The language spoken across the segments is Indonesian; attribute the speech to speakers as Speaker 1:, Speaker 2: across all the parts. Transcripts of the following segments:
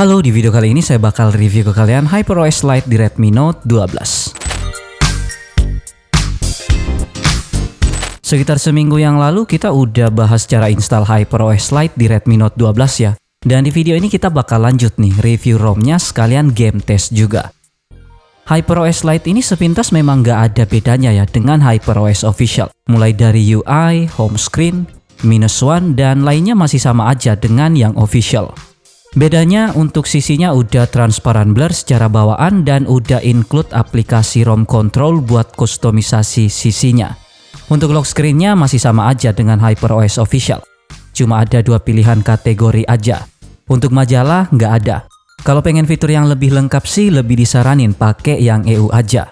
Speaker 1: Halo, di video kali ini saya bakal review ke kalian HyperOS Lite di Redmi Note 12. Sekitar seminggu yang lalu kita udah bahas cara install HyperOS Lite di Redmi Note 12 ya. Dan di video ini kita bakal lanjut nih review ROM-nya sekalian game test juga. HyperOS Lite ini sepintas memang nggak ada bedanya ya dengan HyperOS Official. Mulai dari UI, home screen, -1 dan lainnya masih sama aja dengan yang official. Bedanya untuk sisinya udah transparan blur secara bawaan dan udah include aplikasi ROM control buat kustomisasi sisinya. Untuk lock screen-nya masih sama aja dengan HyperOS Official. Cuma ada dua pilihan kategori aja. Untuk majalah nggak ada. Kalau pengen fitur yang lebih lengkap sih lebih disaranin pakai yang EU aja.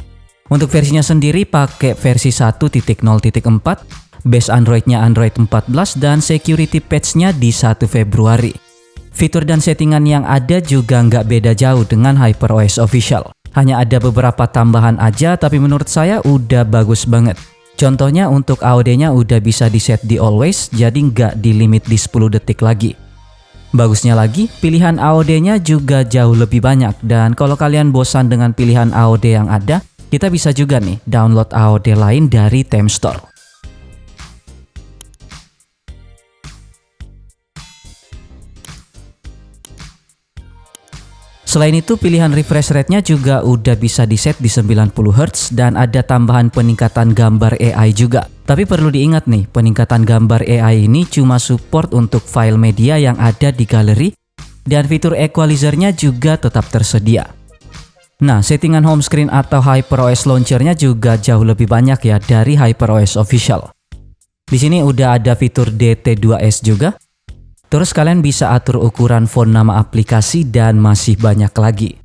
Speaker 1: Untuk versinya sendiri pakai versi 1.0.4, base Android-nya Android 14 dan security patch-nya di 1 Februari. Fitur dan settingan yang ada juga nggak beda jauh dengan HyperOS Official. Hanya ada beberapa tambahan aja tapi menurut saya udah bagus banget. Contohnya untuk AOD-nya udah bisa di set di always jadi nggak di limit di 10 detik lagi. Bagusnya lagi, pilihan AOD-nya juga jauh lebih banyak dan kalau kalian bosan dengan pilihan AOD yang ada, kita bisa juga nih download AOD lain dari Theme Store. Selain itu pilihan refresh rate-nya juga udah bisa di set di 90 Hz dan ada tambahan peningkatan gambar AI juga. Tapi perlu diingat nih, peningkatan gambar AI ini cuma support untuk file media yang ada di galeri dan fitur equalizer-nya juga tetap tersedia. Nah, settingan home screen atau HyperOS launcher-nya juga jauh lebih banyak ya dari HyperOS Official. Di sini udah ada fitur DT2S juga. Terus kalian bisa atur ukuran font nama aplikasi dan masih banyak lagi.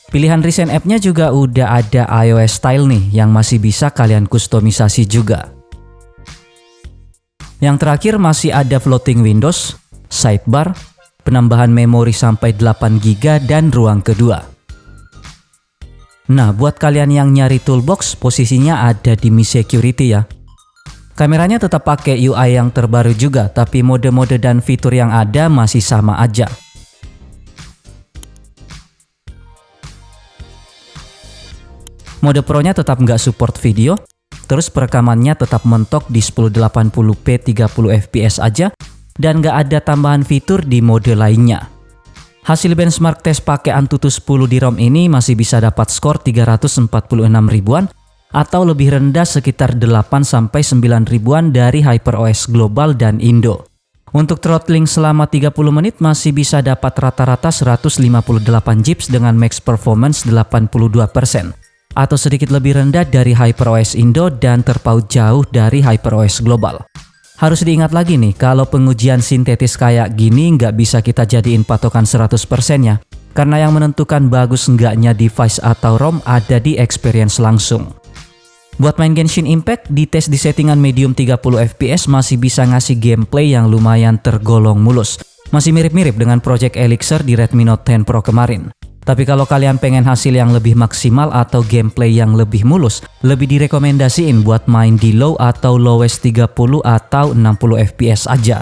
Speaker 1: Pilihan recent app-nya juga udah ada iOS style nih yang masih bisa kalian kustomisasi juga. Yang terakhir masih ada floating windows, sidebar, penambahan memori sampai 8 GB dan ruang kedua. Nah, buat kalian yang nyari toolbox, posisinya ada di Mi Security ya. Kameranya tetap pakai UI yang terbaru juga, tapi mode-mode dan fitur yang ada masih sama aja. Mode Pro-nya tetap nggak support video, terus perekamannya tetap mentok di 1080p 30 fps aja, dan nggak ada tambahan fitur di mode lainnya. Hasil benchmark tes pakai Antutu 10 di ROM ini masih bisa dapat skor 346 ribuan atau lebih rendah sekitar 8-9 ribuan dari HyperOS Global dan Indo. Untuk throttling selama 30 menit masih bisa dapat rata-rata 158 Jips dengan max performance 82% atau sedikit lebih rendah dari HyperOS Indo dan terpaut jauh dari HyperOS Global. Harus diingat lagi nih, kalau pengujian sintetis kayak gini nggak bisa kita jadiin patokan 100% ya. Karena yang menentukan bagus enggaknya device atau ROM ada di experience langsung. Buat main Genshin Impact, di tes di settingan medium 30 fps masih bisa ngasih gameplay yang lumayan tergolong mulus. Masih mirip-mirip dengan Project Elixir di Redmi Note 10 Pro kemarin. Tapi kalau kalian pengen hasil yang lebih maksimal atau gameplay yang lebih mulus, lebih direkomendasiin buat main di low atau lowest 30 atau 60 fps aja.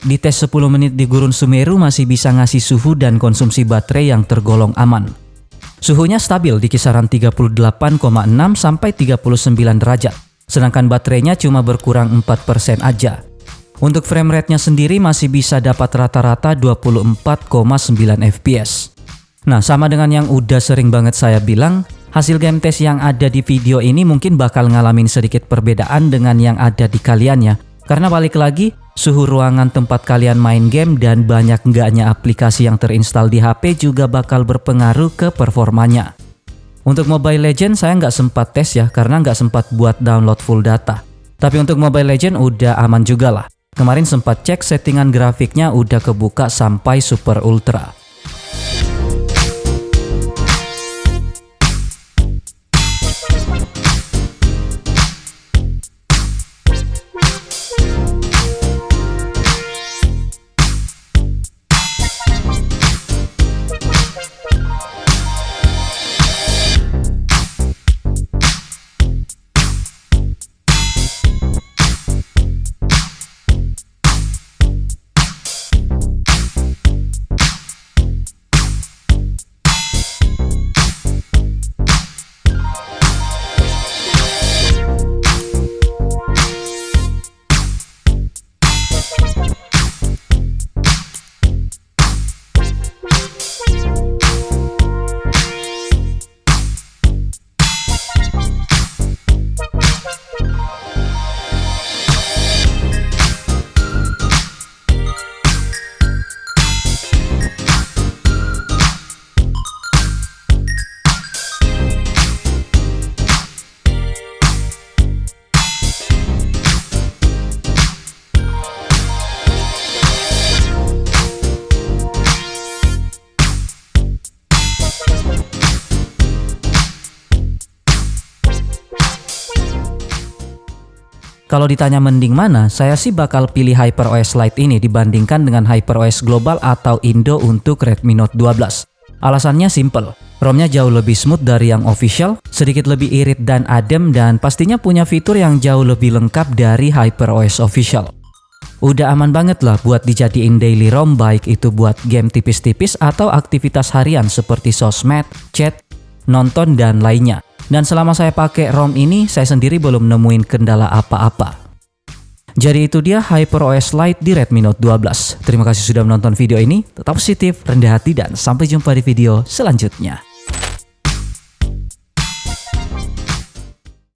Speaker 1: Di tes 10 menit di Gurun Sumeru masih bisa ngasih suhu dan konsumsi baterai yang tergolong aman. Suhunya stabil di kisaran 38,6 sampai 39 derajat, sedangkan baterainya cuma berkurang 4% aja. Untuk frame rate-nya sendiri masih bisa dapat rata-rata 24,9 fps. Nah, sama dengan yang udah sering banget saya bilang, hasil game test yang ada di video ini mungkin bakal ngalamin sedikit perbedaan dengan yang ada di kalian ya. Karena balik lagi, suhu ruangan tempat kalian main game dan banyak enggaknya aplikasi yang terinstal di HP juga bakal berpengaruh ke performanya. Untuk Mobile Legends saya nggak sempat tes ya, karena nggak sempat buat download full data. Tapi untuk Mobile Legends udah aman juga lah. Kemarin sempat cek settingan grafiknya udah kebuka sampai Super Ultra. Kalau ditanya mending mana, saya sih bakal pilih HyperOS Lite ini dibandingkan dengan HyperOS Global atau Indo untuk Redmi Note 12. Alasannya simple, ROM-nya jauh lebih smooth dari yang official, sedikit lebih irit dan adem, dan pastinya punya fitur yang jauh lebih lengkap dari HyperOS official. Udah aman banget lah buat dijadiin daily ROM, baik itu buat game tipis-tipis atau aktivitas harian seperti sosmed, chat, nonton, dan lainnya. Dan selama saya pakai ROM ini, saya sendiri belum nemuin kendala apa-apa. Jadi itu dia HyperOS Lite di Redmi Note 12. Terima kasih sudah menonton video ini, tetap positif, rendah hati, dan sampai jumpa di video selanjutnya.